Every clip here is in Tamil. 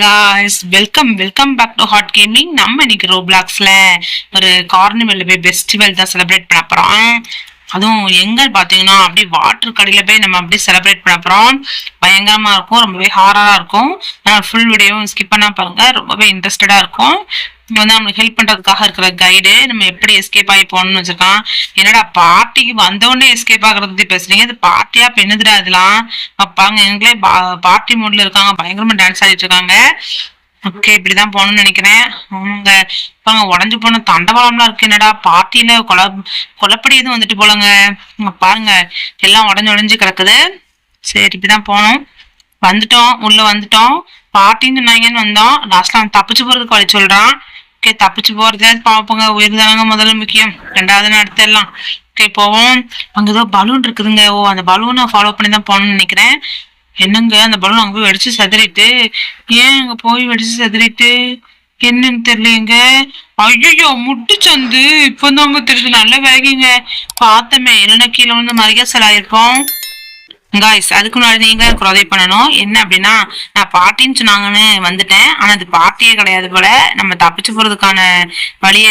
Guys, welcome back to hot gaming. நம்ம இன்னைக்கு ரோப்ளாக்ஸ்ல ஒரு கார்னிவல்ல போய் ஃபெஸ்டிவல் தான் செலிப்ரேட் பண்ண போறோம். அதுவும் எங்க பாத்தீங்கன்னா அப்படியே வாட்டர் கடையில போய் நம்ம அப்படியே செலிப்ரேட் பண்ண போறோம். பயங்கரமா இருக்கும், ரொம்பவே ஹாரரா இருக்கும். ஃபுல் வீடியோவும் ஸ்கிப் பண்ணா பாருங்க, ரொம்பவே இன்ட்ரெஸ்டடா இருக்கும். வந்து நம்மளுக்கு ஹெல்ப் பண்றதுக்காக இருக்கிற கைடு நம்ம எப்படி எஸ்கேப் ஆகி போகணும்னு வச்சிருக்கான். என்னடா பார்ட்டிக்கு வந்தவொடனே எஸ்கேப் ஆகுறத பத்தி பேசுறீங்க, இது பார்ட்டியா பெண்ணுதுடா இதெல்லாம். பாருங்க, எங்களே பார்ட்டி மூட்ல இருக்காங்க, பயங்கரமா டான்ஸ் ஆடிட்டு இருக்காங்க. ஓகே, இப்படிதான் போகணும்னு நினைக்கிறேன். அவங்க பாருங்க, உடஞ்சு போன தண்டவாளம்லாம் இருக்கு. என்னடா பார்ட்டியில கொலப்படி எதுவும் வந்துட்டு போலங்க. பாருங்க, எல்லாம் உடஞ்சு கிடக்குது. சரி, இப்படிதான் போகணும். வந்துட்டோம், உள்ள வந்துட்டோம். பார்ட்டின்னு சொன்னாங்கன்னு வந்தோம். லாஸ்ட்ல அவன் தப்பிச்சு போறதுக்கு வழி சொல்றான். ஓகே, தப்பிச்சு போறதே பாப்போங்க. உயிர் தானங்க முதல்ல முக்கியம், ரெண்டாவது அடுத்து எல்லாம். ஓகே, போவோம். அங்க ஏதோ பலூன் இருக்குதுங்க. ஓ, அந்த பலூனை ஃபாலோ பண்ணி தான் போகணும்னு நினைக்கிறேன். என்னங்க, அந்த பலூன் அங்க போய் வெடிச்சு செதறிட்டு, ஏன் அங்க போய் வெடிச்சு செதறிட்டு என்னன்னு தெரியலங்க. ஐயோ, முட்டுச்சந்து இப்பதாங்க தெரியுது. நல்ல வேகிங்க, பார்த்தமே இல்லைன்னா கீழே வந்து மரியாசல் ஆயிருப்போம். காய்ஸ், அதுக்கு முன்னாடி நீங்க உதவி பண்ணணும். என்ன அப்படின்னா, நான் பார்ட்டின்னு சொன்னாங்கன்னு வந்துட்டேன். ஆனா அது பார்ட்டியே கிடையாது போல. நம்ம தப்பிச்சு போறதுக்கான வழிய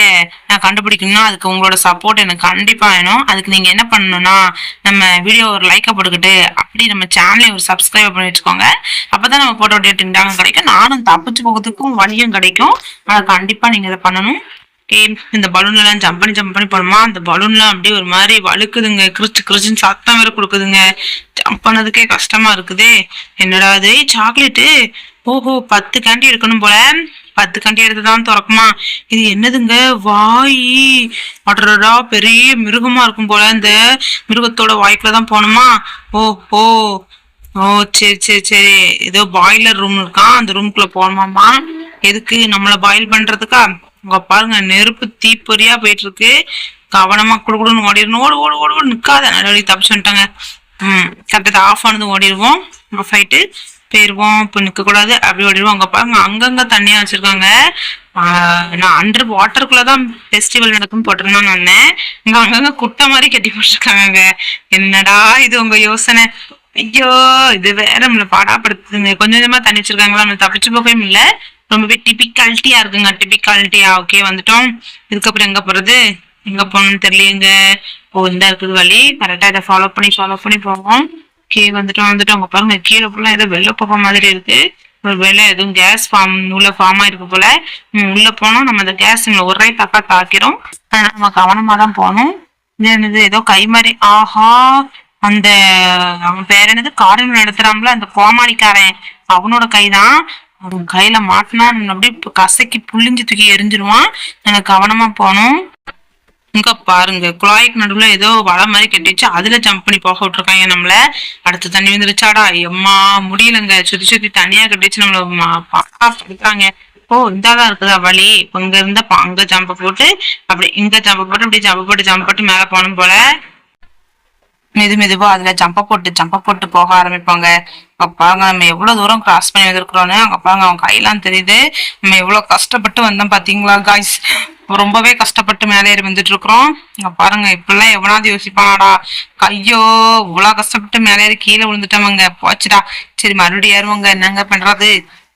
நான் கண்டுபிடிக்கணும்னா அதுக்கு உங்களோட சப்போர்ட் எனக்கு கண்டிப்பா வேணும். அதுக்கு நீங்க என்ன பண்ணணும்னா, நம்ம வீடியோ ஒரு லைக்கை போட்டுக்கிட்டு அப்படி நம்ம சேனலை ஒரு சப்ஸ்கிரைப் பண்ணி வச்சுக்கோங்க. அப்பதான் நம்ம போட்டோ டேட்டிங் கிடைக்கும், நானும் தப்பிச்சு போகிறதுக்கும் வழியும் கிடைக்கும். அதை கண்டிப்பா நீங்க இதை பண்ணணும். இந்த பலூன்ல எல்லாம் ஜம்ப் பண்ணி போனோமா, அந்த பலூன்லாம் அப்படியே ஒரு மாதிரி வழுக்குதுங்க. கிறிச்சுன்னு சத்தம் வேற கொடுக்குதுங்க. ஜம்ப் பண்ணதுக்கே கஷ்டமா இருக்குதே. என்னடா அது, சாக்லேட்டு. ஓஹோ, 10 கேண்டி எடுக்கணும் போல. 10 கேண்டி எடுத்துதான் திறக்குமா. இது என்னதுங்க, வாய் அடரா, பெரிய மிருகமா இருக்கும் போல. இந்த மிருகத்தோட வாய்க்குள்ளதான் போகணுமா. ஓஹோ, ஓ சரி, ஏதோ பாய்லர் ரூம் இருக்கான், அந்த ரூம்குள்ள போகணுமாமா. எதுக்கு, நம்மள பாயில் பண்றதுக்கா. உங்க பாருங்க, நெருப்பு தீப்பொறியா போயிட்டு இருக்கு. கவனமா குடுக்குடுன்னு ஓடிடணும். ஓடு நிக்காத, நல்ல வழி தப்பிச்சு வந்துட்டாங்க. கரெக்டா ஆஃப் ஆனது ஓடிடுவோம். ஆஃப் ஆயிட்டு போயிருவோம். இப்போ நிக்க கூடாது, அப்படி ஓடிடுவோம். அங்க பாருங்க, அங்கங்க தண்ணியா வச்சிருக்காங்க. நான் அண்டர் வாட்டருக்குள்ளதான் ஃபெஸ்டிவல் நடக்கும்னு போட்டிருந்தேன் நான். இங்க அங்கங்க குட்டை மாதிரி கட்டி போட்டிருக்காங்க. என்னடா இது உங்க யோசனை. ஐயோ, இது வேற நம்மள பாடாப்படுத்துதுங்க. கொஞ்சம் கொஞ்சமா தண்ணி வச்சிருக்காங்களா, நம்ம தப்பிச்சு போகவே இல்லை. ரொம்பவே டிபிக்காலிட்டியா இருக்குங்க, டிபிக்காலிட்டியா. ஓகே, வந்துட்டோம். இதுக்கப்புறம் எங்க போறது, எங்க போகணும்னு தெரியலங்க. ஓ, இந்த இருக்குது வழி. கரெக்டா இதை ஃபாலோ பண்ணி போவோம். ஓகே, வந்துட்டோம். அங்க பாருங்க, கீழே ஃபுல்லா ஏதோ வெள்ள போக மாதிரி இருக்கு. ஒரு வேலை எதுவும் கேஸ் உள்ள ஃபார்ம் ஆயிருக்கு போல. உள்ள போனோம், நம்ம அந்த கேஸ் ஒரே தப்பா தாக்கிறோம். அதனால நம்ம கவனமா தான் போகணும். இது ஏதோ கை மாதிரி. ஆஹா, அந்த அவன் பேர் என்னது, காரின் நடத்துறாங்களா அந்த கோமாளிக்காரன், அவனோட கைதான். அவன் கையில மாட்டினா அப்படியே கசக்கி புளிஞ்சு தூக்கி எரிஞ்சிருவான். நாங்க கவனமா போனோம். இங்க பாருங்க, குழாய்க்கு நடுவுல ஏதோ வலை மாதிரி கட்டிச்சு, அதுல ஜம்ப் பண்ணி போக விட்டுருக்காங்க நம்மள. அடுத்து தண்ணி வந்துருச்சாடா, எம்மா முடியலங்க. சுத்தி தண்ணியா கட்டிச்சு நம்மள படுத்தாங்க. ஓ, இந்தாதான் இருக்குதா வழி. இங்க இருந்தா அங்க ஜம்ப போட்டு அப்படி இங்க ஜம்ப போட்டு அப்படி ஜம்ப போட்டு மேல போகணும் போல. மெதுவா அதுல ஜம்ப போட்டு போக ஆரம்பிப்பாங்க. பாருங்க, நம்ம எவ்வளவு தூரம் கிராஸ் பண்ணி வந்திருக்கிறோன்னு. அங்க பாருங்க, அவங்க கையெல்லாம் தெரியுது. நம்ம எவ்வளவு கஷ்டப்பட்டு வந்தோம் பாத்தீங்களா காய்ஸ். ரொம்பவே கஷ்டப்பட்டு மேலே ஏறி வந்துட்டு இருக்கிறோம். இங்க பாருங்க, இப்பெல்லாம் எவனாவது யோசிப்பானாடா. கையோ, இவ்வளவு கஷ்டப்பட்டு மேலே ஏறி கீழே விழுந்துட்டோம்ங்க. போச்சுடா. சரி, மறுபடியும் ஏறுவாங்க, என்னங்க பண்றது.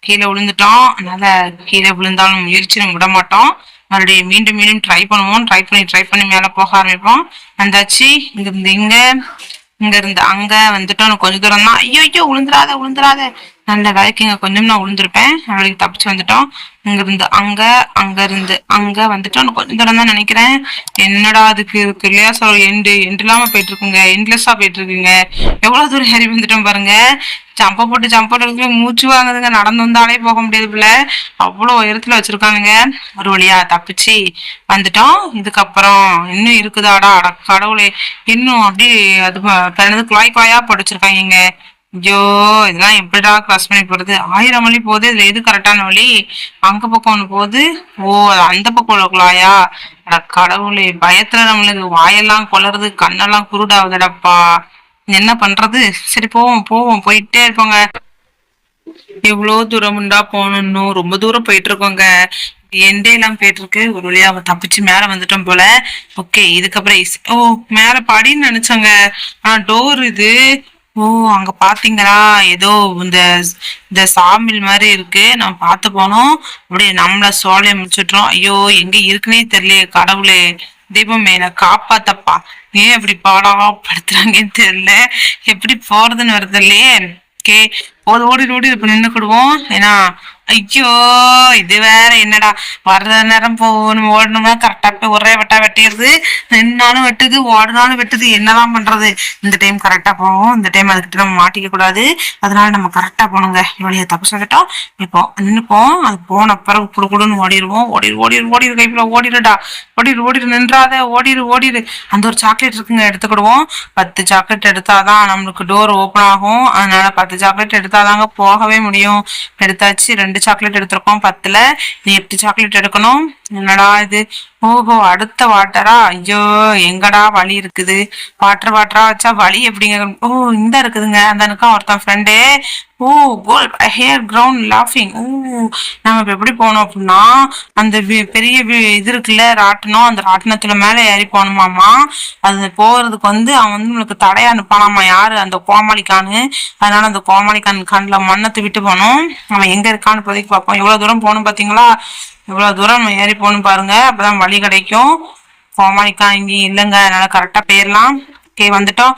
கீழே விழுந்துட்டோம். அதனால கீழே விழுந்தாலும் முயற்சி நம்ம விட மாட்டோம். மறுபடியும் மீண்டும் ட்ரை பண்ணுவோம். ட்ரை பண்ணி மேல போக ஆரம்பிப்போம். வந்தாச்சு. இங்க இருந்து அங்க வந்துட்டோம். கொஞ்சம் தூரம் தான். ஐயோ, விழுந்துராத. நல்ல வேலைக்கு இங்க கொஞ்சம் நான் விழுந்திருப்பேன். அவளுக்கு தப்பிச்சு வந்துட்டோம். இங்க இருந்து அங்க வந்துட்டோம். கொஞ்சம் தூரம் தான் நினைக்கிறேன். என்னடா அதுக்கு இல்லையா சார், எண்டு இல்லாம போயிட்டு இருக்குங்க, எண்ட்லெஸ்ஸா போயிட்டு இருக்குங்க. எவ்வளவு தூரம் ஏறி வந்துட்டோம் பாருங்க. ஜம்ப போட்டு மூச்சு வாங்குதுங்க. நடந்து வந்தாலே போக முடியாது போல, அவ்வளவு உயரத்துல வச்சிருக்கானுங்க. ஒரு வழியா தப்பிச்சு வந்துட்டோம். இதுக்கப்புறம் இன்னும் இருக்குதாடா, கடவுளே. இன்னும் அப்படி அது பிறந்தது குழாயா படிச்சிருக்காங்க. ஐயோ, இதெல்லாம் எப்படிடா கிராஸ் பண்ணி போறது. 1000 வழி போகுது, இதுல எது கரெக்டான வழி. அங்க பக்கம் ஒண்ணு போகுது. ஓ, அந்த பக்கம் உள்ள குழாயா. கடவுளே, பயத்துல நம்மளுக்கு வாயெல்லாம் கொலருது, கண்ணெல்லாம் குருடாவுதுடப்பா. என்ன பண்றது. சரி, போவோம். போயிட்டே இருப்போங்க. எவ்வளவு தூரம்டா போகணும், ரொம்ப தூரம் போயிட்டு இருக்கோங்க. எண்டே எல்லாம் போயிட்டு இருக்கு. ஒரு வழியா அவன் தப்பிச்சு மேல வந்துட்டோம் போல. ஓகே, இதுக்கப்புறம் ஓ, மேல படின்னு நினைச்சாங்க. ஆனா டோர் இது. ஓ! அங்க பாத்தீங்களா? ஏதோ இந்த இந்த சாமில் மாரி இருக்கு. நம்ம பாத்து போனோம். அப்படியே நம்மள சோலைய முடிச்சுட்றோம். ஐயோ! எங்க இருக்குன்னே தெரியலையே கடவுளே! தெய்வமே என்ன காப்பாத்தப்பா! ஏன் இப்படி பாடாப்படுத்துறாங்கன்னு தெரியல. எப்படி போறதுன்னு வேற தெரியலையே! ஓகே. ஓடி ஓடி இப்ப நின்னுக்கிடுவோம். ஏன்னா ஐயோ! இது வேற என்னடா வர்ற நேரம் போகணும் ஓடணும்னா கரெக்டா போய் ஒரே வெட்டா வெட்டிடுது. நின்னாலும் வெட்டுது, ஓடுனாலும் வெட்டுது. என்னதான் பண்றது? இந்த டைம் கரெக்டா போவோம். இந்த டைம் அதுக்கிட்ட நம்ம மாட்டிக்க கூடாது. அதனால நம்ம கரெக்டா போகணுங்க. இவளைய தப்பு சொல்லிட்டோம். இப்போ நின்னுப்போம். அது போன பிறகு குடுக்குடுன்னு ஓடிடுவோம். ஓடிடு ஓடிடு ஓடிடு கைப்புல ஓடிடுடா. ஓடிடு ஓடிடு நின்றாத ஓடிடு ஓடிடு. அந்த ஒரு சாக்லேட் இருக்குங்க எடுத்துக்கிடுவோம். 10 சாக்லேட் எடுத்தாதான் நம்மளுக்கு டோர் ஓப்பன் ஆகும். அதனால 10 சாக்லேட் எடுத்தாதாங்க போகவே முடியும். எடுத்தாச்சு. 2 சாக்லேட் எடுத்திருக்கோம் 10ல. நீ 8 சாக்லேட் எடுக்கணும். என்னடா இது? ஓஹோ! அடுத்த வாட்டரா? ஐயோ! எங்கடா வழி இருக்குது? வாட்டரா வச்சா வழி எப்படிங்க? ஓ! இந்த இருக்குதுங்க. அந்த இருக்கான் ஒருத்தன் ஃப்ரெண்டு. ஓ! கோல் ஹேர் கிரவுண்ட் லாஃபிங். ஓ! நம்ம இப்ப எப்படி போனோம் அப்படின்னா, அந்த பெரிய இது இருக்குல்ல ராட்டினம், அந்த ராட்டினத்துல மேல ஏறி போகணுமாமா. அது போறதுக்கு வந்து அவன் வந்து நம்மளுக்கு தடையா அனுப்பானாமா. யாரு? அந்த கோமாளிக்கானு. அதனால அந்த கோமாளிக்கான் கண்ணுல மண்ணத்தை விட்டு போனோம். அவன் எங்க இருக்கான்னு இப்போதைக்கு பார்ப்போம். எவ்வளவு தூரம் போகணும் பாத்தீங்களா? இவ்வளவு தூரம் நம்ம ஏறி போகணும் பாருங்க. அப்பதான் வழி கிடைக்கும். கோமாளிக்கான் இங்கேயும் இல்லைங்க. அதனால கரெக்டா போயிடலாம். ஓகே வந்துட்டோம்.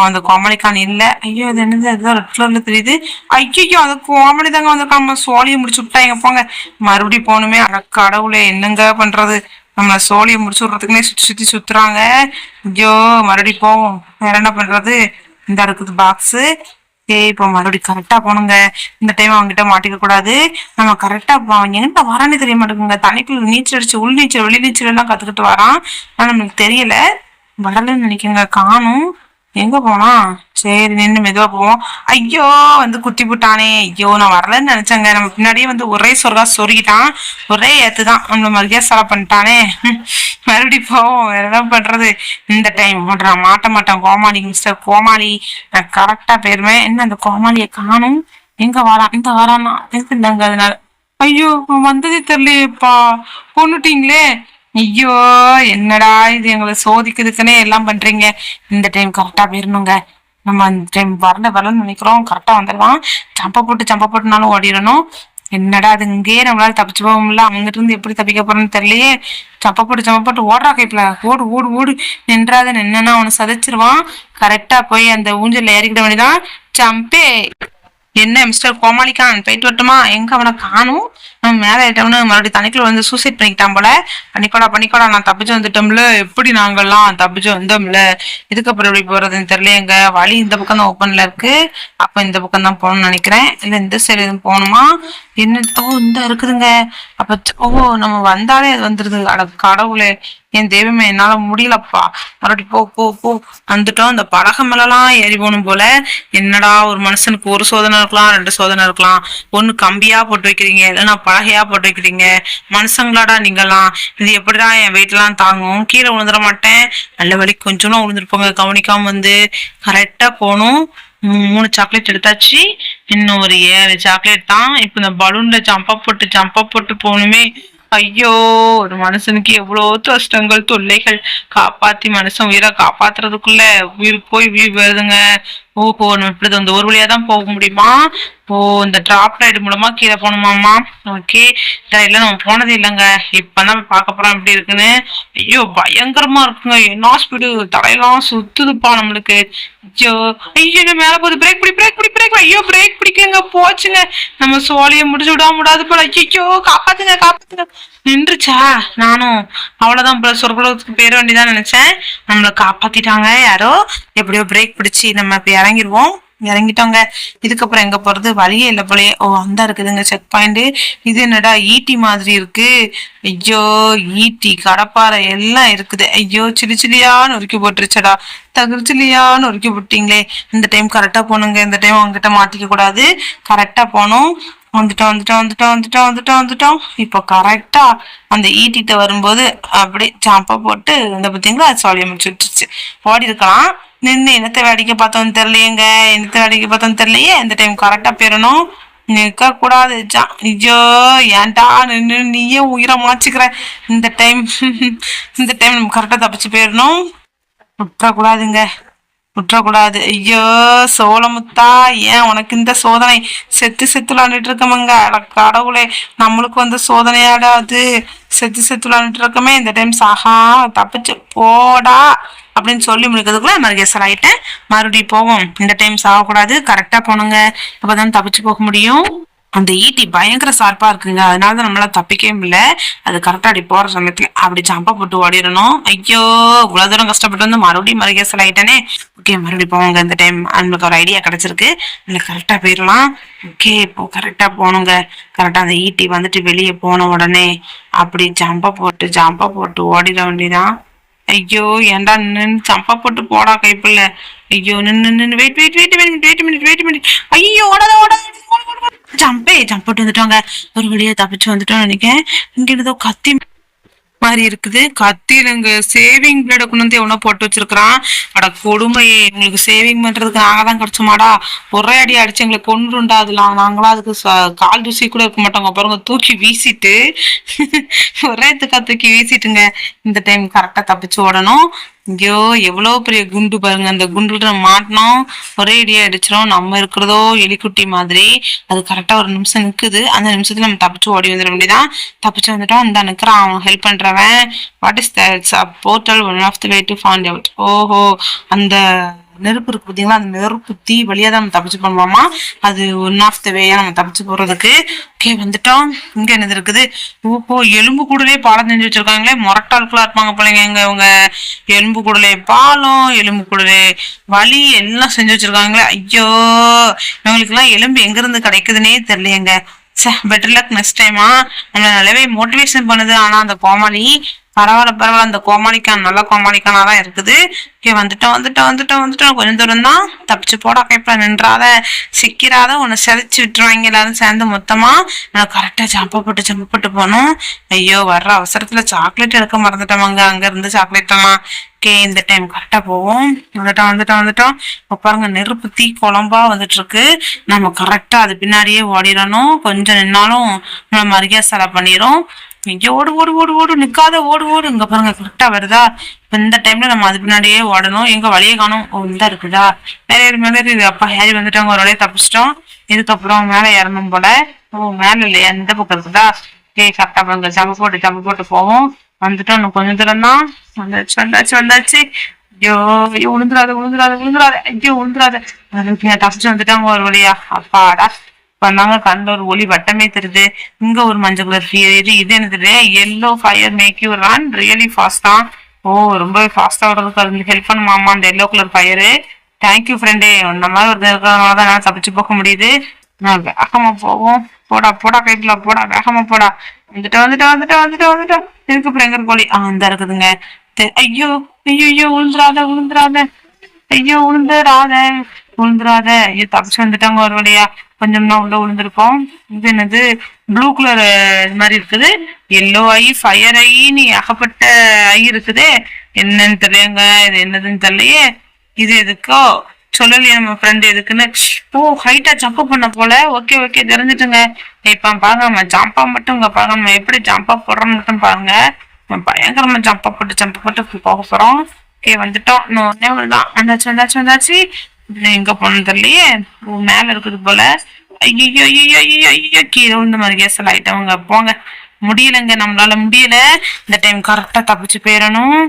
அந்த கோமாளிக்கான் இல்ல. ஐயோ அது என்னது? அதுதான் ரெட் கலர்ல தெரியுது. ஐயோ அது கோமாளி தாங்க வந்திருக்காம. சோழியை முடிச்சு விட்டாங்க போங்க. மறுபடியும் போகணுமே. அட கடவுளே என்னங்க பண்றது? நம்ம சோழியை முடிச்சு விடுறதுக்குன்னே சுத்தி சுத்தி சுத்துறாங்க. ஐயோ மறுபடியும் போவோம். வேற என்ன பண்றது? இந்த இருக்குது பாக்ஸ். ஏய் இப்போ மறுபடியும் கரெக்டா போனுங்க. இந்த டைம் அவங்ககிட்ட மாட்டிக்க கூடாது. நம்ம கரெக்டா அவங்க எங்கிட்ட வரானே தெரிய மாட்டேங்குங்க. தண்ணிக்குள்ள நீச்சல் அடிச்சு உள் நீச்சல் வெளி நீச்சல் எல்லாம் கத்துக்கிட்டு வரான். ஆனா நமக்கு தெரியல. வரலன்னு நினைக்கங்க. காணும். எங்க போனா? சரி நின்று மெதுவா போவோம். ஐயோ வந்து குத்தி போட்டானே. ஐயோ நான் வரலன்னு நினைச்சேங்க. நம்ம பின்னாடியே வந்து ஒரே சொர்க்கா சொருகிட்டான். ஒரே ஏத்துதான் நம்மள மரியாதை செலவு பண்ணிட்டானே. மறுபடியும் போவோம். வேற என்ன பண்றது? இந்த டைம் நான் மாட்ட மாட்டேன். கோமாளி மிஸ்டர் கோமாளி. நான் கரெக்டா போயிருவேன். என்ன அந்த கோமாளியை காணும்? எங்க வரான்? இந்த வரானா? இருக்குந்தாங்க அதனால. ஐயோ வந்ததே தெரியலையேப்பா. கொன்னுட்டீங்களே. ஐயோ என்னடா இது? எங்களை சோதிக்குதுக்குன்னே எல்லாம் பண்றீங்க. இந்த டைம் கரெக்டா போயிடணுங்க. நம்ம இந்த டைம் வரலன்னு நினைக்கிறோம். கரெக்டா வந்துடலாம். சம்ப போட்டுனாலும் ஓடிடணும். என்னடா அது இங்கேயே நம்மளால தப்பிச்சு போக முடியல. அங்கிட்டு இருந்து எப்படி தப்பிக்க போறோம்னு தெரியலையே. சம்ப போட்டு ஓடுறா கைப்புல. ஓடு ஓடு ஓடு. நின்றாத நின்னா அவனை சதைச்சிருவான். கரெக்டா போய் அந்த ஊஞ்சல்ல ஏறிக்கிட வேண்டியதான். ஜம்பே. என்ன மிஸ்டர் கோமாளிக்கான் போயிட்டு வரட்டுமா? எங்க அவனை காணும். நம்ம மேல ஏட்டோம்னு மறுபடியும் தண்ணிக்குள்ள வந்து சூசைட் பண்ணிக்கிட்டான் போல. பண்ணிக்கோடா நான் தப்பிச்சு வந்துட்டோம்ல. எப்படி நாங்கெல்லாம் தப்பிச்சு வந்தோம்ல. இதுக்கப்புறம் எப்படி போறதுன்னு தெரியல. எங்க வழி இந்த பக்கம் தான் ஓப்பன்ல இருக்கு. அப்ப இந்த பக்கம் தான் போகணும்னு நினைக்கிறேன். இல்ல இந்த சைடு எதுவும் போகணுமா? என்ன? ஓ இந்த இருக்குதுங்க. அப்ப ஓ நம்ம வந்தாலே அது வந்துருது. அட கடவுளே என் தெய்வமே என்னால முடியலப்பா. மறுபடியும் போ போ போ. வந்துட்டோம். அந்த பலகை மேலாம் ஏறி போகணும் போல. என்னடா ஒரு மனுஷனுக்கு ஒரு சோதனை இருக்கலாம், 2 சோதனை இருக்கலாம். ஒண்ணு கம்பியா போட்டு வைக்கிறீங்க, இல்லைன்னா பலகையா போட்டு வைக்கிறீங்க. மனுஷங்களாடா நீங்கெல்லாம். இது எப்படிதான் என் வெயிட் எல்லாம் தாங்கும்? கீழே விழுந்துட மாட்டேன். நல்ல வழி கொஞ்சம் விழுந்துருப்போங்க. கவனிக்காம வந்து கரெக்டா போகணும். 3 சாக்லேட் எடுத்தாச்சு. இன்னும் ஒரு 7 சாக்லேட் தான். இப்ப இந்த பலூன்ல ஜம்பா போட்டு போகணுமே. ஐயோ ஒரு மனுஷனுக்கு எவ்வளவு கஷ்டங்கள் தொல்லைகள். காப்பாத்தி மனுஷன் உயிரை காப்பாத்துறதுக்குள்ள உயிர் போய் உயிர் வருதுங்க. ஓஹோ நம்ம இப்படி இந்த ஒரு வழியாதான் போக முடியுமா? ஓ இந்த டிராப் ரைடு மூலமா கீழே போகணுமாமா. ஓகே இல்ல நம்ம போனது இல்லைங்க. இப்பதான் பார்க்க போறோம் எப்படி இருக்குன்னு. ஐயோ பயங்கரமா இருக்குங்க. என்ன ஸ்பீடு. தலையெல்லாம் சுத்துதுப்பா நம்மளுக்கு. ஐயோ ஐயோ மேல போகுது. பிரேக். ஐயோ பிரேக் பிடிக்கங்க. போச்சுங்க. நம்ம சோழியை முடிச்சு விடாது போல. ஐயோ காப்பாத்துங்க. நின்றுச்சா? நானும் அவ்வளவுதான் சொர்க்கலோகத்துக்கு பேர வேண்டியதான் நினைச்சேன். நம்மள காப்பாத்திட்டாங்க யாரோ. எப்படியோ பிரேக் பிடிச்சி நம்ம இப்ப இறங்கிட்டோங்க. இதுக்கப்புறம் எங்க போறது? வழியே இல்லை போலயே. ஓ அந்த இருக்குதுங்க செக் பாயிண்ட். இது என்னடா ஈட்டி மாதிரி இருக்கு. ஐயோ ஈட்டி கடப்பாறை எல்லாம் இருக்குது. ஐயோ சிலியா நொறுக்கி போட்டுருச்சடா. தகுச்சிலியா நொறுக்கி போட்டீங்களே. இந்த டைம் கரெக்டா போனுங்க. இந்த டைம் அவங்ககிட்ட மாட்டிக்க கூடாது. கரெக்டா போனோம். வந்துட்டோம். இப்போ கரெக்டா அந்த ஈட்டிட்ட வரும்போது அப்படி சாம்பா போட்டு இந்த பார்த்தீங்களா சோழியை முடிச்சு விட்டுருச்சு. ஓடி இருக்கலாம். நின்று என்னத்தை வேடிக்கை பார்த்தோன்னு தெரியலையே. இந்த டைம் கரெக்டா போயிடணும். நிற்க கூடாது. ஐயோ ஏன்டா நின்று நீயே உயிரை மாச்சுக்கிற. இந்த டைம் நம்ம கரெக்டா தப்பிச்சு போயிடணும். விட்டுற கூடாதுங்க. விட்டுறக்கூடாது. ஐயோ சோளமுத்தா, ஏன் உனக்கு இந்த சோதனை? செத்து செத்து விளாண்டுட்டு இருக்கமங்க. அட கடவுளே, நம்மளுக்கு வந்து சோதனையாடாது. செத்து செத்து விளாண்டுட்டு இருக்கமே, இந்த டைம் சாகா தப்பிச்சு போடா அப்படின்னு சொல்லி முடிக்கிறதுக்குள்ள மறுகேசல் ஆயிட்டேன். மறுபடியும் போவோம். இந்த டைம் சாகக்கூடாது, கரெக்டா போனுங்க. அப்பதான் தப்பிச்சு போக முடியும். அந்த ஈட்டி பயங்கர ஷார்ப்பா இருக்குங்க, அதனாலதான் நம்மளால தப்பிக்கவே முடியல. அது கரெக்டா அப்படி போற சமயத்துல அப்படி ஜம்பா போட்டு ஓடிடணும். ஐயோ இவ்வளவு தூரம் கஷ்டப்பட்டு வந்து மறுபடியும் மறுகேசல் ஆயிட்டேனே. ஓகே மறுபடியும் போவாங்க. இந்த டைம் நம்மளுக்கு ஒரு ஐடியா கிடைச்சிருக்கு, இல்ல கரெக்டா போயிடலாம். ஓகே இப்போ கரெக்டா போகணுங்க. கரெக்டா அந்த ஈட்டி வந்துட்டு வெளியே போன உடனே அப்படி ஜம்பா போட்டு ஓடிட வேண்டியதான். ஐயோ ஏன்டா நின்று ஜம்பா போட்டு போடா கைப்பில்ல. ஐயோ நின்று wait wait wait wait minute. ஐயோ ஓடாத ஓடாத. ஜம்ப் போட்டு வந்துட்டோங்க. ஒரு வழியா தப்பிச்சு வந்துட்டோம்னு நினைக்கிறேன். இங்க ஏதோ கத்தி மாதிரி இருக்குது. கத்திலங்க சேவிங் பிளேட கொண்டு வந்து எவனோ போட்டு வச்சிருக்கான். அட கொடுமையே, உங்களுக்கு சேவிங் பண்றதுக்கு நாங்க தான் கிடைச்சோமாடா. ஒரே அடி அடிச்சு எங்களை கொண்டுண்டா. அதெல்லாம் நாங்களாம் அதுக்கு கால் தூசி கூட இருக்க மாட்டோங்க. பாருங்க தூக்கி வீசிட்டு ஒரே தூக்கி வீசிட்டுங்க. இந்த டைம் கரெக்டா தப்பிச்சு ஓடணும். ஐயோ எவ்வளவு பெரிய குண்டு பாருங்க. அந்த குண்டுல மாட்டினோம், ஒரே இடியா அடிச்சிடும். நம்ம இருக்கிறதோ எலிக்குட்டி மாதிரி. அது கரெக்டா ஒரு நிமிஷம் நிக்குது. அந்த நிமிஷத்துல நம்ம தப்பிச்சு ஓடி வந்துட வேண்டியதான். தப்பிச்சு வந்துட்டோம். இந்த நிக்கிறான் அவன் ஹெல்ப் பண்றவன். What is that portal one of the way to find out. ஓஹோ, அந்த நெருப்பு இருக்கு பார்த்தீங்களா, அந்த நெருப்பு தீ வழியா தான் நம்ம தப்பிச்சு பண்ணுவோமா. அது ஒன் ஆஃப் த வேயா நம்ம தப்பிச்சு போறதுக்கு. ஓகே வந்துட்டோம். இங்க என்னது இருக்குது? ஓஹோ எலும்பு கூடலே பாலம் செஞ்சு வச்சிருக்காங்களே. மொரட்டாளுக்குலாம் இருப்பாங்க பிள்ளைங்க. இங்க இவங்க எலும்பு கூடலே பாலம், எலும்பு கூடலே வலி எல்லாம் செஞ்சு வச்சிருக்காங்களே. ஐயோ இவங்களுக்கு எல்லாம் எலும்பு எங்க இருந்து கிடைக்குதுன்னே தெரியலையங்க. பெட்டர் லக் நெக்ஸ்ட் டைமா. நம்மள நல்லாவே மோட்டிவேஷன் பண்ணுது. ஆனா அந்த கோமாளி பரவாயில்ல, அந்த கோமாளிக்கான் நல்ல கோமாளிக்கானாதான் இருக்குது. ஓகே வந்துட்டோம். கொஞ்சம் தூரம் தான். தப்பிச்சு போடா கைப்ப, நின்றாத சிக்கிறாத, உன்னை செதைச்சு விட்டுருவாங்க எல்லாரும் சேர்ந்து மொத்தமா. நான் கரெக்டா ஜம்ப போட்டு போனோம். ஐயோ வர்ற அவசரத்துல சாக்லேட் எடுக்க மறந்துட்டோமாங்க. அங்க இருந்து சாக்லேட் எல்லாம். ஓகே இந்த டைம் கரெக்டா போவோம். வந்துட்டோம். இப்ப பாருங்க நெருப்பு தீ குழம்பா வந்துட்டு இருக்கு. நம்ம கரெக்டா அது பின்னாடியே ஓடிடணும். கொஞ்சம் நின்னாலும் நம்ம மரியாதை பண்ணிரும். இங்க ஓடு நிக்காத ஓடு. இங்க பாருங்க கரெக்டா வருதா. இப்ப இந்த டைம்ல நம்ம அது பின்னாடியே ஓடணும். எங்க வழியே காணும். ஓ இந்த இருக்குதா. மேலே இது அப்பா ஹேரி வந்துட்டாங்க. ஒரு வழியை தப்பிச்சிட்டோம். இதுக்கப்புறம் மேல இறங்கும் போல. ஓ மேல இல்லையா, இந்த பக்கம் இருக்குதா. கரெக்டா பாருங்க ஜம்ப போட்டு போவோம். வந்துட்டோம். இன்னும் கொஞ்சம் தூரம் தான். வந்தாச்சு. ஐயோ விழுந்துராத. ஐயோ விழுந்துராத. தப்பிச்சு வந்துட்டாங்க ஒரு வழியா. அப்பாடா பண்ணாங்க. கண்ட ஒரு ஒளி வட்டமே தெரியுது. இங்க ஒரு மஞ்சள் கலர் இது என்னது? Yellow fire make you run really ஃபாஸ்டா. ஓ ரொம்ப ஃபாஸ்டா வர்றதுக்கு அது ஹெல்ப் பண்ணுமாமா அந்த எல்லோ கலர் ஃபயரு. தேங்க்யூ ஃப்ரெண்டே, இந்த மாதிரி ஒரு இருக்கிறதுனாலதான் என்னால தப்பிச்சு போக முடியுது. நான் வேகமா போவோம். போடா கைட்ல போடா, வேகமா போடா. வந்துட்டோம். இருக்கு பிரங்கர் கோழி. இந்த இருக்குதுங்க. ஐயோ விழுந்துராத. ஐயோ விழுந்துராத. ஐயோ தப்பிச்சு வந்துட்டாங்க ஒரு வழியா. கொஞ்சம் தான் உள்ள விழுந்திருப்போம். இது என்னது? ப்ளூ கலர் இது மாதிரி இருக்குது. எல்லோ ஐ, ஃபயர் ஐன்னு ஏகப்பட்ட ஐ இருக்குது. என்னன்னு தெரியலங்க. இது என்னதுன்னு தெரியலையே. இது எதுக்கோ சொல்லலையே நம்ம ஃப்ரெண்ட் எதுக்குன்னு. ஓ ஹைட்டா ஜம்ப் பண்ண போல. ஓகே தெரிஞ்சுட்டுங்க. இப்ப பாருங்க நம்ம ஜம்பா மட்டும் இங்க பாருங்க. நம்ம எப்படி ஜம்பா போடுறோம்னு மட்டும் பாருங்க. நம்ம பயங்கரமா ஜம்ப போட்டு போக போறோம். ஓகே வந்துட்டோம். இன்னும் வந்தாச்சு. எங்க போனது தெரியலையே. மேல இருக்குது போல. ஐயோ கீழே விழுந்த மாதிரி கேசல் ஆயிட்டவங்க. போங்க முடியலங்க, நம்மளால முடியல. இந்த டைம் கரெக்டா தப்பிச்சு போயிடணும்.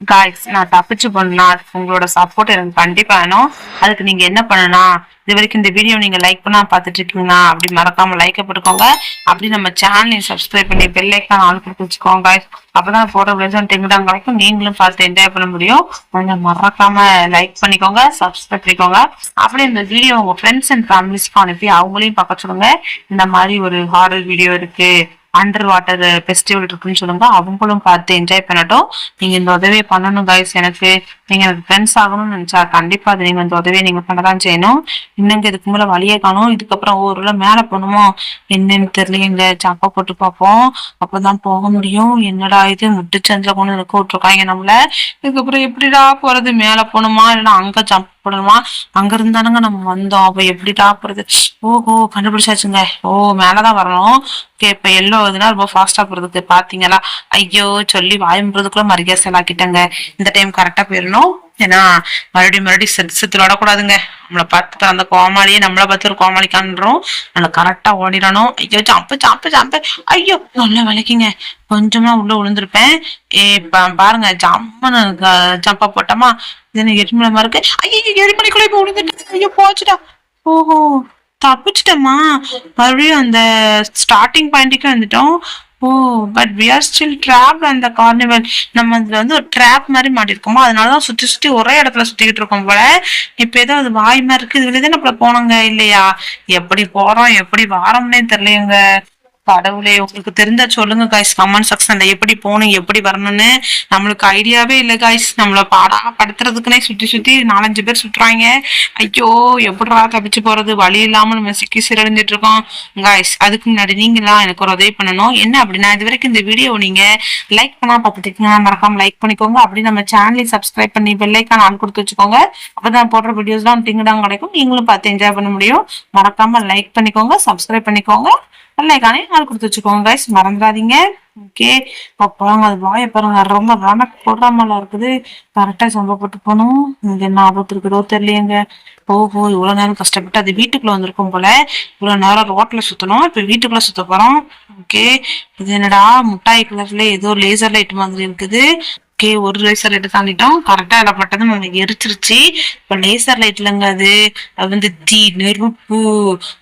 காய்ஸ் நான் தப்பிச்சு பண்ணா உங்களோட சப்போர்ட் எனக்கு கண்டிப்பா வேணும். அதுக்கு நீங்க என்ன பண்ணணும், இது வரைக்கும் இந்த வீடியோ நீங்க லைக் பண்ணா பாத்துட்டு இருக்கீங்கன்னா அப்படி மறக்காம லைக் போட்டுக்கோங்க. அப்படி நம்ம சேனலையும் சப்ஸ்கிரைப் பண்ணி பெல் ஐக்கான் ஆல் கொடுத்து வச்சுக்கோங்க காய்ஸ். அப்பதான் போட்டோ டெங்குடாங்க வரைக்கும் நீங்களும் பார்த்து என்ஜாய் பண்ண முடியும். கொஞ்சம் மறக்காம லைக் பண்ணிக்கோங்க, சப்ஸ்கிரைப் பண்ணிக்கோங்க. அப்படி இந்த வீடியோ உங்க ஃப்ரெண்ட்ஸ் அண்ட் ஃபேமிலிஸ்க்கு அனுப்பி அவங்களையும் பார்க்க சொல்லுங்க. இந்த மாதிரி ஒரு ஹாரர் வீடியோ இருக்கு, அண்டர் வாட்டர் ஃபெஸ்டிவல் இருக்குன்னு சொல்லுங்க, அவங்களும் பார்த்து என்ஜாய் பண்ணட்டும். நீங்க இந்த உதவியை பண்ணணும் கைஸ். நீங்க எனக்கு ஃப்ரெண்ட்ஸ் ஆகணும்னு நினைச்சா கண்டிப்பா அது நீங்க இந்த உதவியை நீங்க பண்ணதான் செய்யணும். இன்னங்க இதுக்கு மேல வழியே காணும். இதுக்கப்புறம் ஒரு மேல போகணுமோ என்னன்னு தெரியல. ஜப்பா போட்டு பார்ப்போம், அப்பதான் போக முடியும். என்னடா இது முட்டுச்சந்தில கொண்டு இருக்க விட்டுருக்காங்க நம்மள. இதுக்கப்புறம் எப்படிடா போறது? மேல போகணுமா இல்லைன்னா அங்க ஜம்ப் போடணுமா? அங்க இருந்தானுங்க நம்ம வந்தோம். அப்ப எப்படி போறது? ஓஹோ, கண்டுபிடிச்சாச்சுங்க. ஓ, மேலதான் வரணும். ஓகே, இப்ப எல்லோ இதுனா ரொம்ப ஃபாஸ்டா போறதுக்கு பாத்தீங்களா? ஐயோ, சொல்லி வாயுன்றதுக்குள்ள மரியாதை செலாக்கிட்டேங்க. இந்த டைம் கரெக்டா போயிடணும். ஏன்னா மறுபடியும் செத்து விடக்கூடாதுங்க. நம்மளை பார்த்து அந்த கோமாளியே நம்மளை பார்த்து ஒரு கோமாளி காண்றோம். நம்மள கரெக்டா ஓடிடணும். ஐயோ, ஜம்பு ஜம்பு ஜம்பு. ஐயோ, நல்ல விளக்கிங்க. கொஞ்சமா உள்ள விழுந்திருப்பேன். பாருங்க, ஜம்முன்னு ஜம்பா போட்டோமா? இது எரிமலை இருக்கு. ஐயோ, எரிமலைக்குள்ள இப்ப விழுந்துட்டு. ஐயோ, போச்சுடா. ஓஹோ, தப்பிச்சிட்டோமா? மறுபடியும் அந்த ஸ்டார்டிங் பாயிண்ட்டுக்கு வந்துட்டோம். ஓ, but we are still trapped அந்த கார்னிவல். நம்ம இதுல வந்து ஒரு ட்ராப் மாதிரி மாட்டிருக்கோமோ, அதனாலதான் சுத்தி சுத்தி ஒரே இடத்துல சுத்திக்கிட்டு இருக்கோம் போல. இப்ப ஏதோ அது வாய் மாதிரி இருக்கு. இதுல நம்மள போனோங்க இல்லையா? எப்படி போறோம் எப்படி வாரோம்னே தெரியலையுங்க. கடவுளே, உங்களுக்கு தெரிஞ்சா சொல்லுங்க காய்ஸ் கமெண்ட் செக்ஷன்ல. எப்படி போகணும் எப்படி வரணும்னு நம்மளுக்கு ஐடியாவே இல்லை காய்ஸ். நம்மள பாடா படுத்துறதுக்குன்னே சுத்தி சுத்தி 4-5 பேர் சுற்றுறாங்க. ஐயோ, எப்படா தப்பிச்சு போறது? வழி இல்லாம நம்ம சிக்கி சிறடைஞ்சிட்டு இருக்கோம் காய்ஸ். அதுக்கு முன்னாடி நீங்களா எனக்கு ஒரு உதவி பண்ணணும். என்ன அப்படின்னா, இது வரைக்கும் இந்த வீடியோ நீங்க லைக் பண்ணா பார்த்துட்டீங்கன்னா மறக்காம லைக் பண்ணிக்கோங்க. அப்படி நம்ம சேனலை சப்ஸ்கிரைப் பண்ணி பெல்லைக்கான ஆன் கொடுத்து வச்சுக்கோங்க. அப்பதான் போடுற வீடியோஸ்லாம் டிங்குடாங்க கிடைக்கும். நீங்களும் பார்த்து என்ஜாய் பண்ண முடியும். மறக்காம லைக் பண்ணிக்கோங்க, சப்ஸ்கிரைப் பண்ணிக்கோங்க, வெள்ளைக்கானே நாள் கொடுத்து வச்சுக்கோங்க கைஸ், மறந்துடாதீங்க. ஓகே, பாருங்க அது வாயை பாருங்க, ரொம்ப ரமக் போடுறாமல இருக்குது. கரெக்டா சம்ப போட்டு போகணும். இங்க என்ன ஆபத்து இருக்குதோ தெரியலையங்க. ஓஹோ, இவ்வளவு நேரம் கஷ்டப்பட்டு அது வீட்டுக்குள்ள வந்திருக்கும் போல. இவ்வளவு நேரம் ரோட்ல சுத்தணும், இப்ப வீட்டுக்குள்ள சுத்த போறோம். ஓகே, இது என்னடா முட்டாய் கலர்ல ஏதோ லேசர் லைட் மாதிரி இருக்குது. ஓகே, ஒரு லேசர் லைட் தாண்டிட்டோம். கரெக்டா இடப்பட்டது நமக்கு எரிச்சிருச்சு. இப்ப லேசர் லைட்லங்க அது வந்து தீ நெருப்பு.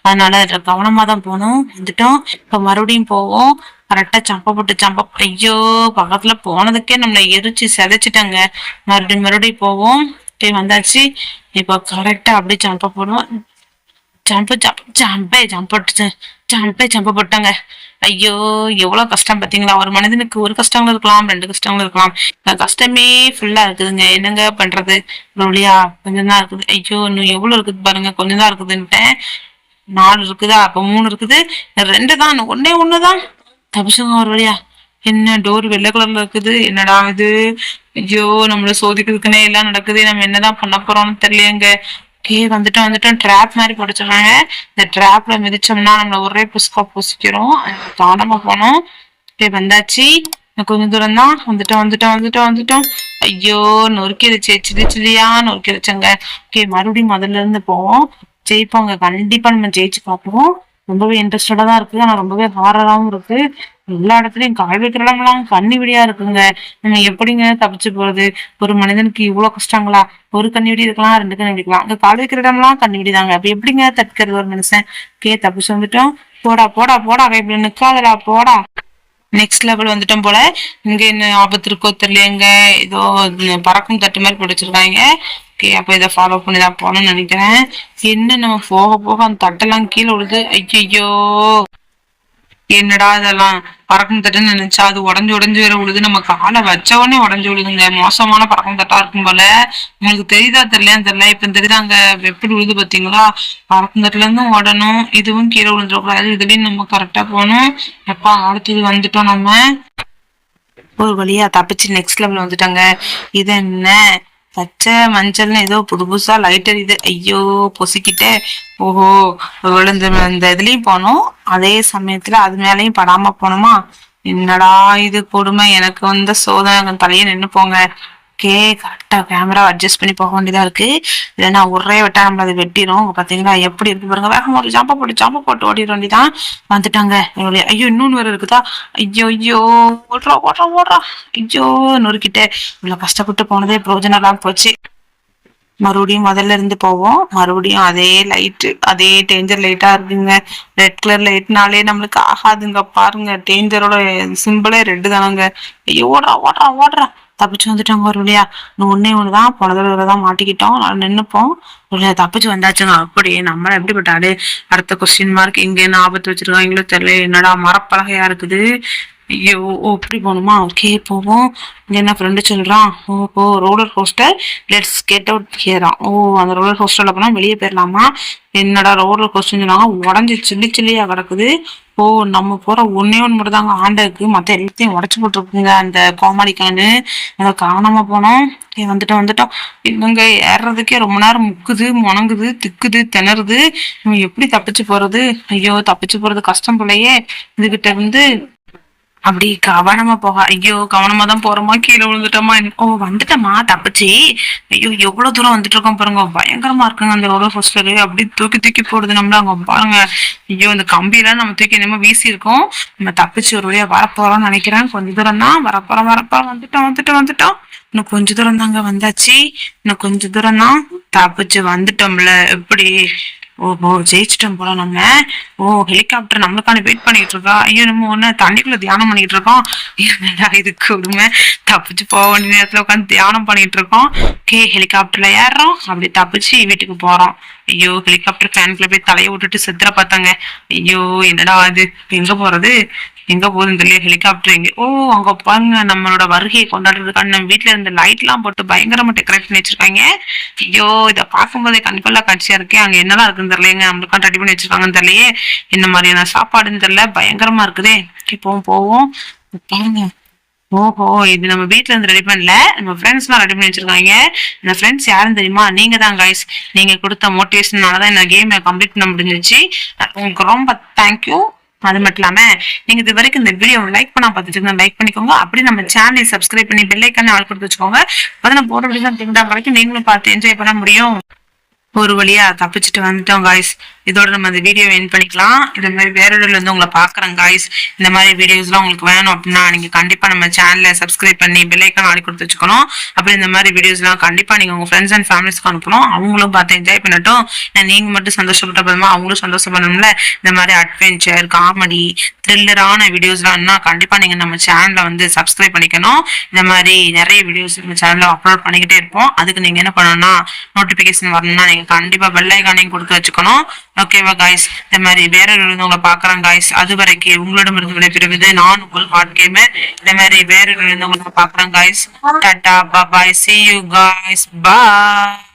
அதனால கவனமா தான் போகணும். வந்துட்டோம். இப்ப மறுபடியும் போவோம். கரெக்டா சம்ப போட்டு சம்ப. ஐயோ, பக்கத்துல போனதுக்கே நம்மளை எரிச்சு செதைச்சிட்டாங்க. மறுபடியும் போவோம். வந்தாச்சு. இப்ப கரெக்டா அப்படியே சம்ப போடுவோம். ஜம்ப போட்டாங்க. ஐயோ, எவ்வளவு கஷ்டம் பாத்தீங்களா? ஒரு மனிதனுக்கு ஒரு கஷ்டங்களும் இருக்கலாம், 2 கஷ்டங்களும் இருக்கலாம். கஷ்டமே ஃபுல்லா இருக்குதுங்க. என்னங்க பண்றது? வழியா கொஞ்சம் தான் இருக்குது. ஐயோ, இன்னும் எவ்வளவு இருக்குது பாருங்க. கொஞ்சம் தான் இருக்குதுன்ட்டேன். 4 இருக்குதா? அப்ப 3 இருக்குது. 2 தான், ஒண்ணுதான். தப்பிச்சுங்க ஒரு வழியா. என்ன டோர் வெள்ளை கலர்ல இருக்குது? என்னடா இது? ஐயோ, நம்மள சோதிக்கிறதுக்குன்னே எல்லாம் நடக்குது. நம்ம என்னதான் பண்ண போறோம்னு தெரியலையங்க. ஓகே, வந்துட்டோம். ட்ராப் மாதிரி போட்டுச்சாங்க. இந்த ட்ராப்ல மிதிச்சோம்னா நம்மள ஒரே புஸ்கா பூசிக்கிறோம். கவனமா போனோம். ஓகே, வந்தாச்சு. கொஞ்சம் தூரம் தான். வந்துட்டோம். ஐயோ, நொறுக்கிடுச்சு. சிலியா நொறுக்கிடுச்சங்க. ஓகே, மறுபடியும் முதல்ல இருந்து போவோம். ஜெயிப்போங்க. கண்டிப்பா நம்ம ஜெயிச்சு பார்ப்போம். ரொம்பவே இன்ட்ரெஸ்டடா தான் இருக்கு. ஆனா ரொம்பவே ஹாரராவும் இருக்கு. எல்லா இடத்துலயும் காய் வைக்கிற இடம்லாம் கண்ணி வெடியா இருக்குங்க. நம்ம எப்படிங்க தப்பிச்சு போறது? ஒரு மனிதனுக்கு இவ்வளவு கஷ்டங்களா? ஒரு கண்ணி வெடி இருக்கலாம், 2 கண்ணி வெடிக்கலாம். அங்க காய் வைக்கிற இடம்லாம் கண்ணி வெடிதாங்க. அப்ப எப்படிங்க தப்பிக்கிறது ஒரு மனுஷன்? தப்பிச்சு வந்துட்டோம். போடா இப்படி நிக்காதடா, போடா. நெக்ஸ்ட் லெவல் வந்துட்டோம் போல. இங்க என்ன ஆபத்து இருக்கோ தெரியலையங்க. ஏதோ பறக்கும் தட்டு மாதிரி பிடிச்சிருக்காங்க. ஓகே, அப்ப இதை ஃபாலோ பண்ணிதான் போகணும்னு நினைக்கிறேன். என்ன நம்ம போக போக அந்த தட்டெல்லாம் கீழே விழுது. ஐயோ, என்னடா இதெல்லாம் பறக்கும் தட்டுன்னு நினைச்சா அது உடஞ்சு வேற விழுது. நம்ம காலை வச்ச உடனே உடஞ்சு விழுதுங்க. மோசமான பறக்கும் தட்டா இருக்கும் போல. உங்களுக்கு தெரியுதா தெரியலையான்னு தெரியல. இப்ப தெரியுதாங்க எப்படி விழுது பாத்தீங்களா? பறக்கும் தட்டுல இருந்தும் உடனும் இதுவும் கீழே விழுந்துடக்கூடாது. இதுலயும் நம்ம கரெக்டா போகணும். எப்பா அடுத்தது வந்துட்டோம். நம்ம ஒரு வழியா தப்பிச்சு நெக்ஸ்ட் லெவல் வந்துட்டாங்க. இது என்ன பச்சை மஞ்சள்னு ஏதோ புதுசா லைட் எரியுது. ஐயோ, பொசிக்கிட்டே. ஓஹோ, இந்த இதுலயும் போனோம். அதே சமயத்துல அது மேலயும் படாம போனோமா? என்னடா இது கொடுமை. எனக்கு வந்த சோதனை தலையே நின்று போங்க. ஓகே, கரெக்டா கேமரா அட்ஜஸ்ட் பண்ணி போக வேண்டியதா இருக்கு. இல்லைன்னா ஒரே வெட்டா நம்மள அதை வெட்டிடும். பாத்தீங்களா எப்படி இருக்கு பாருங்க. வேகம் ஒரு ஜாம்பா போட்டு ஓடிட வேண்டியதான். வந்துட்டாங்க. ஐயோ, இன்னொன்னு வேற இருக்குதா? ஐயோ, ஓடுறா. ஐயோ, நொறுக்கிட்டே. இவ்வளவு கஷ்டப்பட்டு போனதே பிரயோஜனம் எல்லாம் போச்சு. மறுபடியும் முதல்ல இருந்து போவோம். மறுபடியும் அதே லைட்டு, அதே டேஞ்சர் லைட்டா இருக்குங்க. ரெட் கலர் லைட்னாலே நம்மளுக்கு ஆகாதுங்க. பாருங்க, டேஞ்சரோட சிம்பிளே ரெட்டு தானங்க. ஐயோ, ஓடுறா. தப்பிச்சு வந்துட்டோங்க ஒரு வழியா. ஒண்ணுதான் போன தடவைதான் மாட்டிக்கிட்டோம். நின்னுப்போம். தப்பிச்சு வந்தாச்சுங்க. அப்படி நம்மள எப்படிப்பட்டாரு? அடுத்த கொஸ்டின் மார்க். இங்க என்ன ஆபத்து வச்சிருக்காங்களோ தெரியல. என்னடா மரப்பலகையா இருக்குது? ஐயோ! ஓ! இப்படி போணுமா? ஓகே போவோம். இங்க என்ன ஃப்ரெண்டு சொல்றான்? ஓஹோ! Roller coaster let's get out ஹியரா. ஓ! அந்த ரோலர் கோஸ்டர்ல போனா வெளிய போயிரலாமா? என்னடா ரோலர் கோஸ்டர்ன்னு சொன்னாங்க. உடைஞ்சு சில்லி சில்லியா கிடக்குது. ஓ! நம்ம போற ஒண்ணே ஒண்ணு மட்டும் தாங்க ஆன்ட இருக்கு. மத்த எல்லாத்தையும் உடைச்சு போட்டுருக்குங்க அந்த கோமாளிக்கானு. அத காணாம போனோம். ஓகே வந்துட்டோம். இவங்க ஏறுறதுக்கே ரொம்ப நேரம் முக்குது, முணங்குது, திக்குது, திணறுது. இவன் எப்படி தப்பிச்சு போறது? ஐயோ! தப்பிச்சு போறது கஷ்டம் போலயே. இதுகிட்ட இருந்து அப்படி கவனமா போக ஐயோ கவனமா தான் போறோமா கீழே விழுந்துட்டோமா ஓ வந்துட்டோமா தப்பிச்சு ஐயோ எவ்வளவு தூரம் வந்துட்டு இருக்கோம் பாருங்க பயங்கரமா இருக்குங்க அந்த ரோலர் கோஸ்டர் அப்படி தூக்கி தூக்கி போடுது நம்மள அங்க பாருங்க ஐயோ இந்த கம்பியெல்லாம் நம்ம தூக்கி என்னமோ வீசி இருக்கோம் நம்ம தப்பிச்சு ஒரு வழியா வரப்போறோம்னு நினைக்கிறேன் கொஞ்ச தூரம் தான் வரப்போறோம் வந்துட்டோம் இன்னும் கொஞ்ச தூரம் தாங்க வந்தாச்சு இன்னும் கொஞ்ச தூரம் தான் தப்பிச்சு வந்துட்டோம்ல எப்படி ஓஹோ ஜெயிச்சிட்டோம் போல நம்ம ஓ ஹெலிகாப்டர் நம்மளுக்கான வெயிட் பண்ணிட்டு இருக்கா ஐயோ நம்ம ஒண்ணு தண்ணிக்குள்ள தியானம் பண்ணிட்டு இருக்கோம் என்னடா இது கொடுமை தப்பிச்சு போக வேண்டிய நேரத்துல உட்காந்து தியானம் பண்ணிட்டு இருக்கோம் ஹெலிகாப்டர்ல ஏறுறோம் அப்படி தப்பிச்சு வீட்டுக்கு போறோம் ஐயோ ஹெலிகாப்டர் ஃபேனுக்குள்ள போய் தலையை விட்டுட்டு செத்துற பார்த்தாங்க ஐயோ என்னடா அது எங்க போறது எங்க போகுதுன்னு தெரியல ஹெலிகாப்டர் எங்க ஓ அங்க பாருங்க நம்மளோட வருகையை கொண்டாடுறதுக்கான நம்ம வீட்டுல இருந்த லைட் எல்லாம் போட்டு பயங்கரமா டெக்கரேட் பண்ணி வச்சிருக்காங்க ஐயோ இதை பார்க்கும்போதே கண்கொள்ளா காட்சியா இருக்கே அங்க என்னெல்லாம் இருக்குன்னு தெரியலங்க நம்மளுக்கான ரெடி பண்ணி வச்சிருக்காங்கன்னு தெரியலையே என்ன மாதிரியான சாப்பாடுன்னு தெரியல பயங்கரமா இருக்குதே போவோம் பாருங்க ஓஹோ இது நம்ம வீட்ல இருந்து ரெடி பண்ணல நம்ம ஃப்ரெண்ட்ஸ் எல்லாம் ரெடி பண்ணி வச்சிருக்காங்க இந்த ஃப்ரெண்ட்ஸ் யாரும் தெரியுமா நீங்க தான் கைஸ் நீங்க கொடுத்த மோட்டிவேஷனாலதான் இந்த கேமை கம்ப்ளீட் பண்ண முடிஞ்சிச்சு உங்களுக்கு ரொம்ப தேங்க்யூ அது மட்டும் இல்லாம நீங்க இது வரைக்கும் இந்த வீடியோ லைக் பண்ணா பார்த்துட்டு லைக் பண்ணிக்கோங்க அப்படி நம்ம சேனலை சப்ஸ்கிரைப் பண்ணி பெல் ஐக்கான ஆள் கொடுத்து வச்சுக்கோங்க அப்பதான் நான் போற வீடியோ வரைக்கும் நீங்களும் பார்த்து என்ஜாய் பண்ண முடியும் ஒரு வழியா தப்பிச்சுட்டு வந்துட்டோம் காய்ஸ் இதோட நம்ம இந்த வீடியோ என் பண்ணிக்கலாம் இது மாதிரி வேற இடத்துல இருந்து உங்களை பாக்குறேன் காய்ஸ் இந்த மாதிரி வீடியோஸ் எல்லாம் உங்களுக்கு வேணும் அப்படின்னா நீங்க கண்டிப்பா நம்ம சேனலை சப்ஸ்கிரைப் பண்ணி பெல் ஐக்கான் ஆடி கொடுத்து வச்சுக்கணும் அப்படி இந்த மாதிரி வீடியோஸ் எல்லாம் கண்டிப்பா நீங்க உங்க ஃப்ரெண்ட்ஸ் அண்ட் ஃபேமிலிஸ்க்கு அனுப்பணும் அவங்களும் பார்த்து என்ஜாய் பண்ணட்டும் நீங்க மட்டும் சந்தோஷப்பட்ட போதுமா அவங்களும் சந்தோஷப்படணும்ல இந்த மாதிரி அட்வென்ச்சர் காமெடி த்ரில்லரான வீடியோஸ் எல்லாம் கண்டிப்பா நீங்க நம்ம சேனலை வந்து சப்ஸ்கிரைப் பண்ணிக்கணும் இந்த மாதிரி நிறைய வீடியோஸ் நம்ம சேனல்ல அப்லோட் பண்ணிக்கிட்டே இருப்போம் அதுக்கு நீங்க என்ன பண்ணணும்னா நோட்டிபிகேஷன் வரணும்னா நீங்க கண்டிப்பா பெல் ஐக்கானையும் கொடுத்து வச்சுக்கணும் ஓகேவா காய்ஸ் இந்த மாதிரி வேற உங்களை பாக்குறேன் காய்ஸ் அது வரைக்கும் உங்களிடம் இருந்து விடைபெறுவது நான் உங்கள் ஹாட் கேமர் இந்த மாதிரி வேற உங்களை பாக்குறேன் guys Tata bye see you guys bye